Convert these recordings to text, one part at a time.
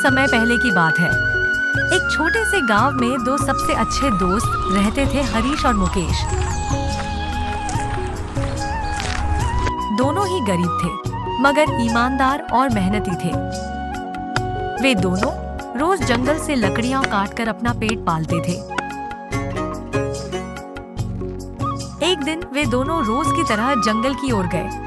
समय पहले की बात है। एक छोटे से गांव में दो सबसे अच्छे दोस्त रहते थे, हरीश और मुकेश। दोनों ही गरीब थे, मगर ईमानदार और मेहनती थे। वे दोनों रोज जंगल से लकड़ियां काटकर अपना पेट पालते थे। एक दिन वे दोनों रोज की तरह जंगल की ओर गए।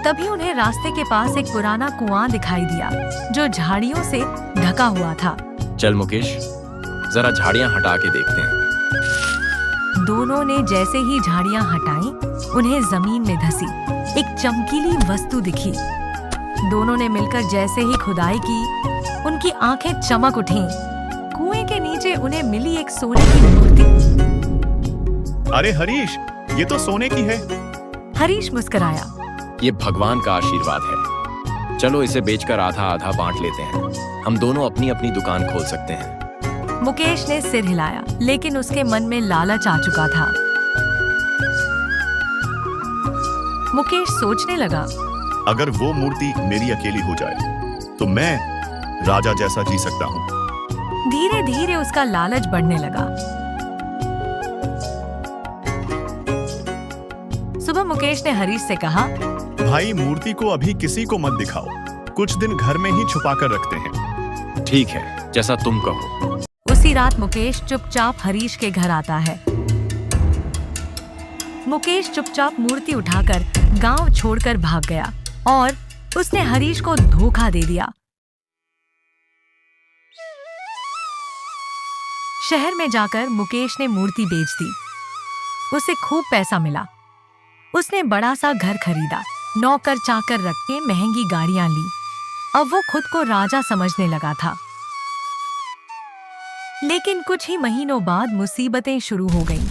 तभी उन्हें रास्ते के पास एक पुराना कुआं दिखाई दिया, जो झाड़ियों से ढका हुआ था। चल मुकेश, जरा झाड़ियां हटा के देखते हैं। दोनों ने जैसे ही झाड़ियां हटाई, उन्हें जमीन में धंसी एक चमकीली वस्तु दिखी। दोनों ने मिलकर जैसे ही खुदाई की, उनकी आंखें चमक उठीं। कुएं के नीचे उन्हें मिली एक सोने की मूर्ति। अरे हरीश, ये तो सोने की है। हरीश मुस्कुराया। ये भगवान का आशीर्वाद है। चलो इसे बेचकर आधा आधा बांट लेते हैं। हम दोनों अपनी अपनी दुकान खोल सकते हैं। मुकेश ने सिर हिलाया, लेकिन उसके मन में लालच आ चुका था। मुकेश सोचने लगा, अगर वो मूर्ति मेरी अकेली हो जाए तो मैं राजा जैसा जी सकता हूँ। धीरे धीरे उसका लालच बढ़ने लगा। सुबह मुकेश ने हरीश से कहा, भाई, मूर्ति को अभी किसी को मत दिखाओ, कुछ दिन घर में ही छुपा कर रखते हैं। ठीक है, जैसा तुम कहो। उसी रात मुकेश चुपचाप हरीश के घर आता है। मुकेश चुपचाप मूर्ति उठाकर गांव छोड़कर भाग गया और उसने हरीश को धोखा दे दिया। शहर में जाकर मुकेश ने मूर्ति बेच दी। उसे खूब पैसा मिला। उसने बड़ा सा घर खरीदा, नौकर चाकर रख के महंगी गाड़ियां ली। अब वो खुद को राजा समझने लगा था। लेकिन कुछ ही महीनों बाद मुसीबतें शुरू हो गईं।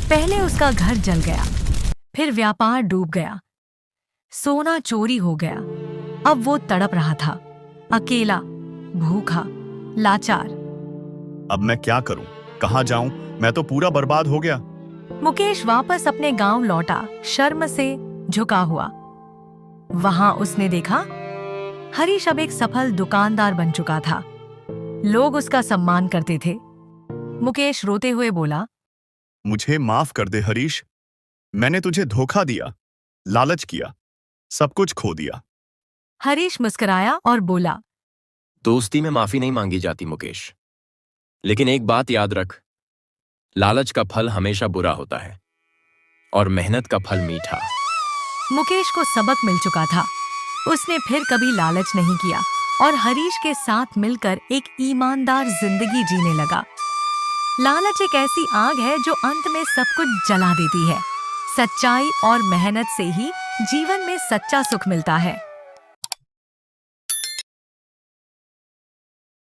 पहले उसका घर जल गया, फिर व्यापार डूब गया, सोना चोरी हो गया। अब वो तड़प रहा था, अकेला, भूखा, लाचार। अब मैं क्या करूं? कहां जाऊं? मैं तो पूरा बर्बाद हो गया। मुकेश वापस अपने गांव लौटा, शर्म से झुका हुआ। वहां उसने देखा हरीश अब एक सफल दुकानदार बन चुका था। लोग उसका सम्मान करते थे। मुकेश रोते हुए बोला, मुझे माफ कर दे हरीश, मैंने तुझे धोखा दिया, लालच किया, सब कुछ खो दिया। हरीश मुस्कुराया और बोला, दोस्ती में माफी नहीं मांगी जाती मुकेश, लेकिन एक बात याद रख, लालच का फल हमेशा बुरा होता है और मेहनत का फल मीठा। मुकेश को सबक मिल चुका था। उसने फिर कभी लालच नहीं किया और हरीश के साथ मिलकर एक ईमानदार जिंदगी जीने लगा। लालच एक ऐसी आग है जो अंत में सब कुछ जला देती है। सच्चाई और मेहनत से ही जीवन में सच्चा सुख मिलता है।